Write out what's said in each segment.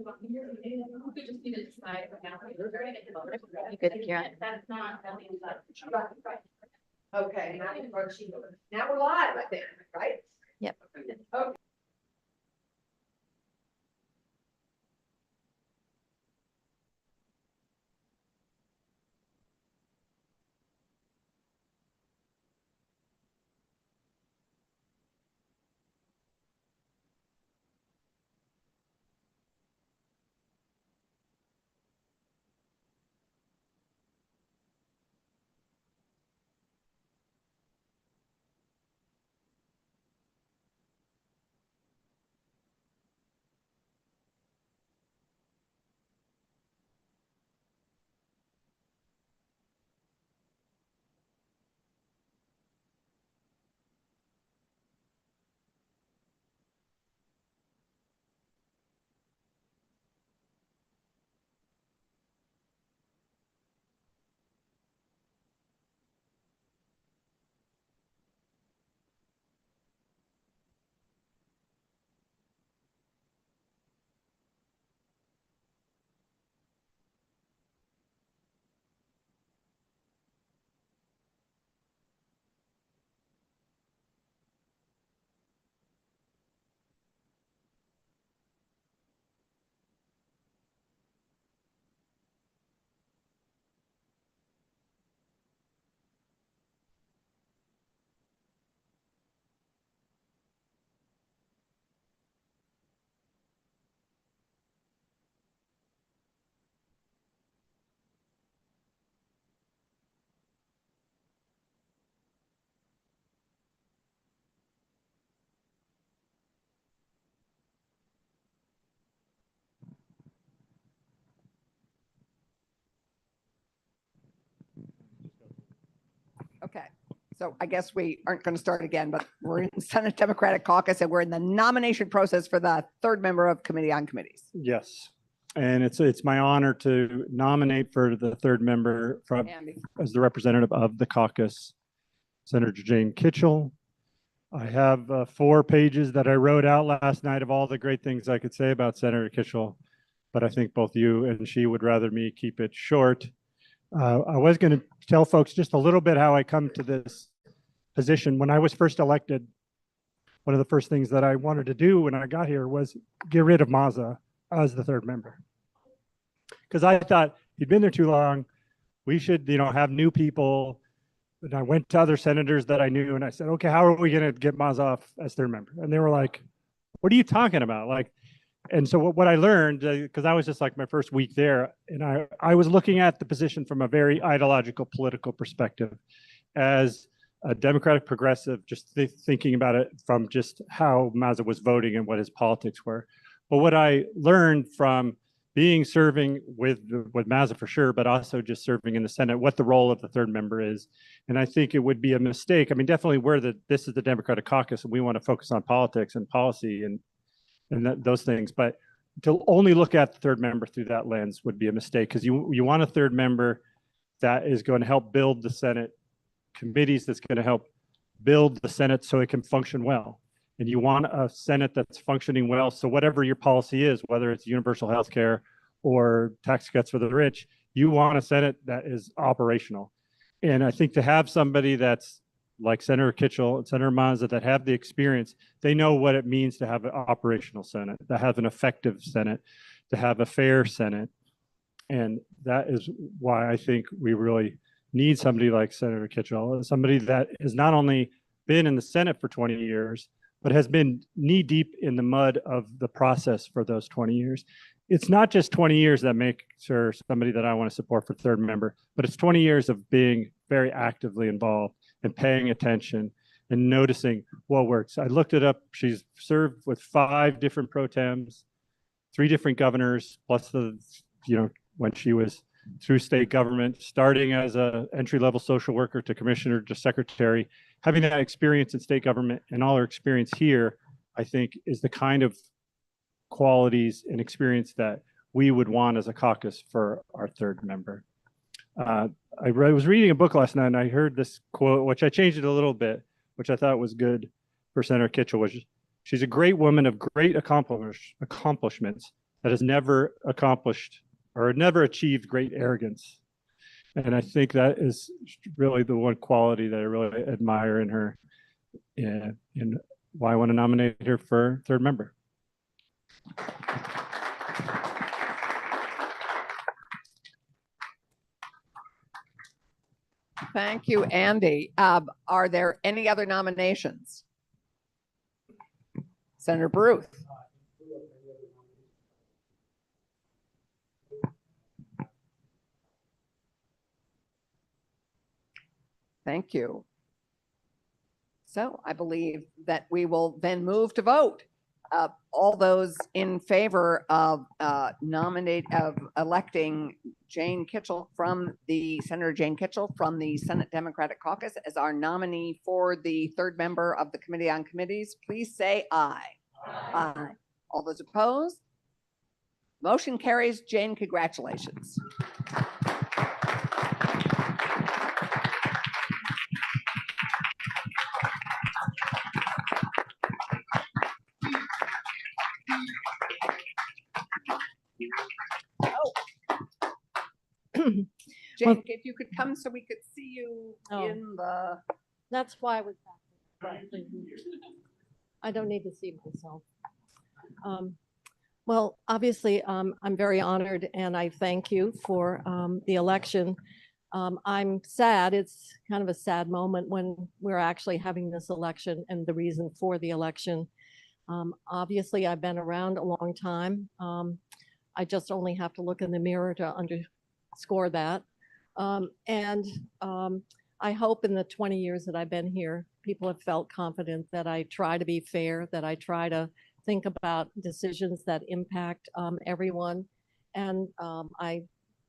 could just be to decide right now. You could, Karen. That's not. Right. Okay, now we're live, I think, right? Yep. Okay. Okay, so I guess we aren't going to start again, but we're in Senate Democratic Caucus and we're in the nomination process for the third member of Committee on Committees. Yes, and it's my honor to nominate for the third member from as the representative of the caucus, Senator Jane Kitchell. I have 4 pages that I wrote out last night of all the great things I could say about Senator Kitchell, but I think both you and she would rather me keep it short. I was going to tell folks just a little bit how I come to this position. When I was first elected, one of the first things that I wanted to do when I got here was get rid of Mazza as the third member. Because I thought he'd been there too long. We should, have new people. And I went to other senators that I knew and I said, okay, how are we going to get Mazza off as third member? And they were like, what are you talking about? And so what I learned, because I was just like my first week there, and I was looking at the position from a very ideological political perspective as a Democratic progressive, just thinking about it from just how Mazza was voting and what his politics were. But what I learned from serving with Mazza for sure, but also just serving in the Senate, what the role of the third member is. And I think it would be a mistake. I mean, definitely this is the Democratic caucus and we want to focus on politics and policy and those things, but to only look at the third member through that lens would be a mistake, because you want a third member that is going to help build the Senate committees, that's going to help build the Senate so it can function well. And you want a Senate that's functioning well, so whatever your policy is, whether it's universal health care or tax cuts for the rich, you want a Senate that is operational. And I think to have somebody that's like Senator Kitchell and Senator Mazza that have the experience, they know what it means to have an operational Senate, to have an effective Senate, to have a fair Senate. And that is why I think we really need somebody like Senator Kitchell, somebody that has not only been in the Senate for 20 years, but has been knee deep in the mud of the process for those 20 years. It's not just 20 years that makes her somebody that I want to support for third member, but it's 20 years of being very actively involved and paying attention and noticing what works. I looked it up. She's served with 5 different pro tems, 3 different governors, plus when she was through state government, starting as a entry-level social worker to commissioner to secretary. Having that experience in state government and all her experience here, I think is the kind of qualities and experience that we would want as a caucus for our third member. I was reading a book last night and I heard this quote, which I changed it a little bit, which I thought was good for Senator Kitchell, which she's a great woman of great accomplishments, that has never accomplished or never achieved great arrogance. And I think that is really the one quality that I really admire in her, and why I want to nominate her for third member. Thank you, Andy. Are there any other nominations? Senator Baruth. Thank you. So I believe that we will then move to vote. All those in favor of electing Jane Kitchell Senator Jane Kitchell from the Senate Democratic Caucus as our nominee for the third member of the Committee on Committees, please say aye. Aye. All those opposed? Motion carries. Jane, congratulations. Jane, if you could come so we could see you in the. That's why I was back. I don't need to see myself. Well, obviously, I'm very honored and I thank you for the election. I'm sad. It's kind of a sad moment when we're actually having this election and the reason for the election. Obviously, I've been around a long time. I just only have to look in the mirror to underscore that. I hope in the 20 years that I've been here, people have felt confident that I try to be fair, that I try to think about decisions that impact everyone. And I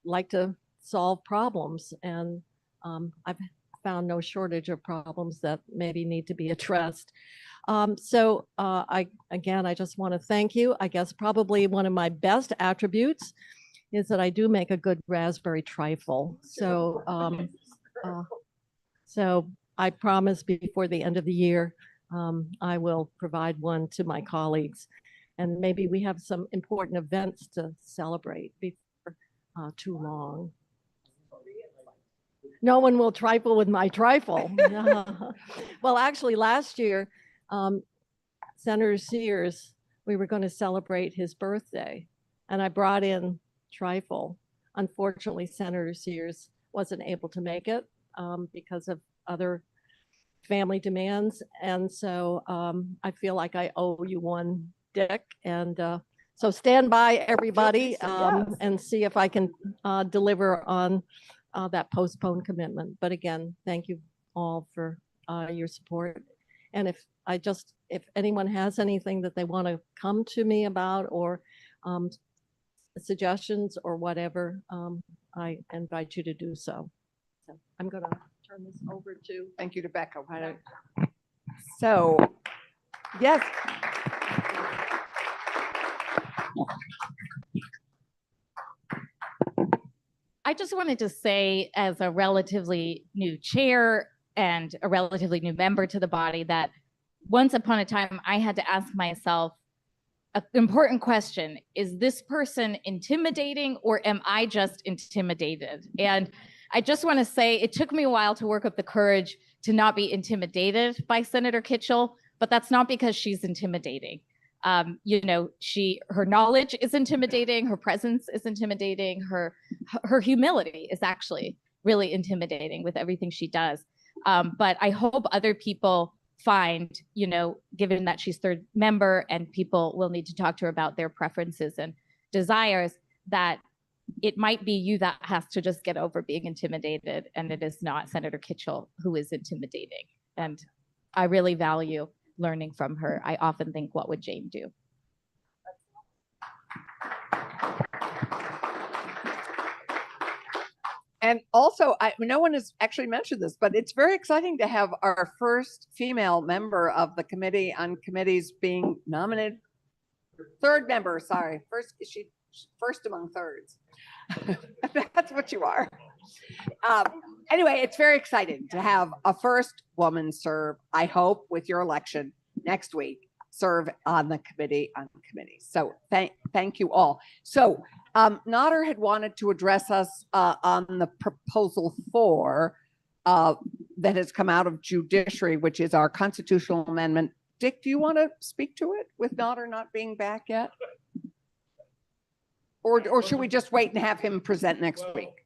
like to solve problems. And I've found no shortage of problems that maybe need to be addressed. I just want to thank you. I guess probably one of my best attributes is that I do make a good raspberry trifle. So I promise before the end of the year, I will provide one to my colleagues. And maybe we have some important events to celebrate before too long. No one will trifle with my trifle. Well, actually last year, Senator Sears, we were going to celebrate his birthday and I brought in trifle. Unfortunately, Senator Sears wasn't able to make it because of other family demands. And so I feel like I owe you one, Dick. And so stand by, everybody, and see if I can deliver on that postponed commitment. But again, thank you all for your support. And if anyone has anything that they want to come to me about or suggestions or whatever, I invite you to do so. So I'm going to turn this over to. Thank you to Becca. So, yes. I just wanted to say, as a relatively new chair and a relatively new member to the body, that once upon a time, I had to ask myself an important question. Is this person intimidating or am I just intimidated? And I just want to say it took me a while to work up the courage to not be intimidated by Senator Kitchell, but that's not because she's intimidating. Her knowledge is intimidating, her presence is intimidating, her humility is actually really intimidating with everything she does. But I hope other people find, given that she's third member and people will need to talk to her about their preferences and desires, that it might be you that has to just get over being intimidated, and it is not Senator Kitchell who is intimidating. And I really value learning from her. I often think, what would Jane do? And also, no one has actually mentioned this, but it's very exciting to have our first female member of the Committee on Committees being nominated. Third member, sorry. First among thirds. That's what you are. Anyway, it's very exciting to have a first woman serve, I hope, with your election next week. serve on the committee So thank you all. So Notter had wanted to address us on the proposal 4 that has come out of judiciary, which is our constitutional amendment. Dick, do you want to speak to it with Notter not being back yet? Or should we just wait and have him present next week?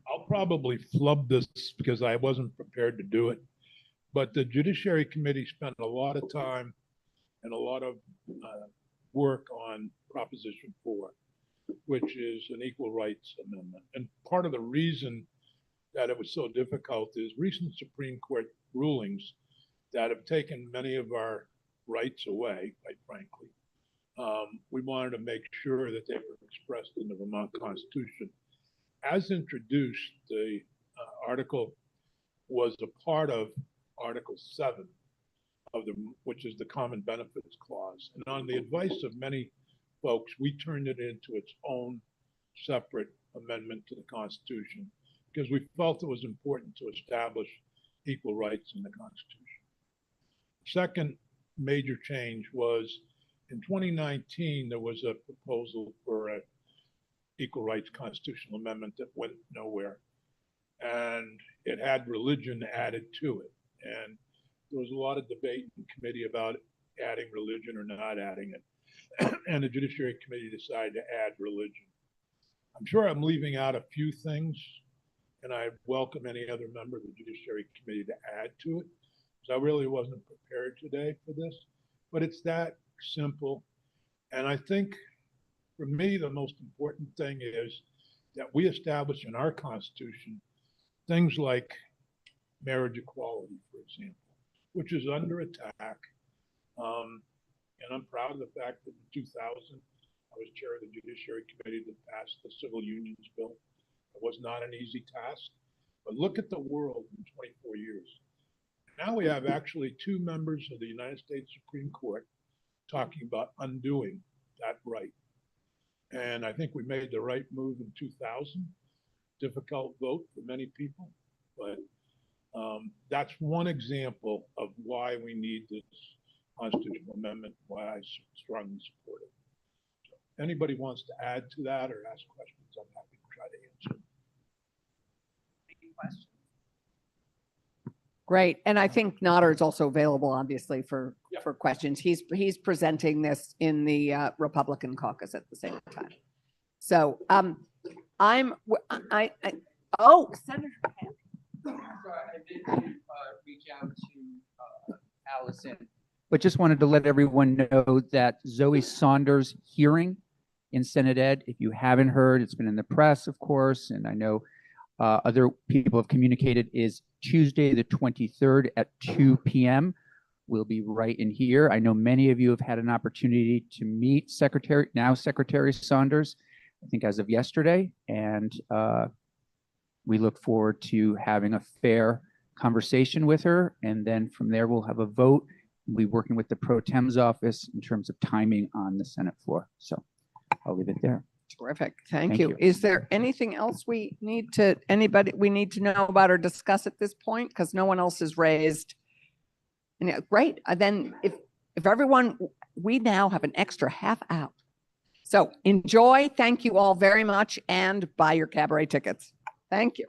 I'll probably flub this because I wasn't prepared to do it. But the Judiciary Committee spent a lot of time and a lot of work on Proposition 4, which is an equal rights amendment. And part of the reason that it was so difficult is recent Supreme Court rulings that have taken many of our rights away, quite frankly. We wanted to make sure that they were expressed in the Vermont Constitution. As introduced, the article was a part of Article 7 of which is the Common Benefits Clause. And on the advice of many folks, we turned it into its own separate amendment to the Constitution because we felt it was important to establish equal rights in the Constitution. Second major change was in 2019, there was a proposal for an equal rights constitutional amendment that went nowhere. And it had religion added to it. And there was a lot of debate in committee about adding religion or not adding it. And the Judiciary Committee decided to add religion. I'm sure I'm leaving out a few things, and I welcome any other member of the Judiciary Committee to add to it, because I really wasn't prepared today for this. But it's that simple. And I think for me, the most important thing is that we establish in our Constitution things like marriage equality, for example, which is under attack. And I'm proud of the fact that in 2000, I was chair of the Judiciary Committee that passed the Civil Unions Bill. It was not an easy task, but look at the world in 24 years. Now we have actually 2 members of the United States Supreme Court talking about undoing that right. And I think we made the right move in 2000. Difficult vote for many people, but that's one example of why we need this constitutional amendment, why I strongly support it. So anybody wants to add to that or ask questions, I'm happy to try to answer. Any questions? Great. And I think Notter is also available, obviously, for questions. He's presenting this in the Republican caucus at the same time. So Senator Kemp. I did reach out to Allison, but just wanted to let everyone know that Zoe Saunders' hearing in Senate Ed, if you haven't heard, it's been in the press, of course, and I know other people have communicated, is Tuesday, the 23rd at 2 p.m. We'll be right in here. I know many of you have had an opportunity to meet Secretary Saunders, I think as of yesterday, and we look forward to having a fair conversation with her, and then from there we'll have a vote. We'll be working with the Pro Tem's office in terms of timing on the Senate floor. So I'll leave it there. Terrific. Thank you. Is there anything else we need to know about or discuss at this point? Because no one else has raised. And great. Then if everyone, we now have an extra half hour. So enjoy. Thank you all very much, and buy your cabaret tickets. Thank you.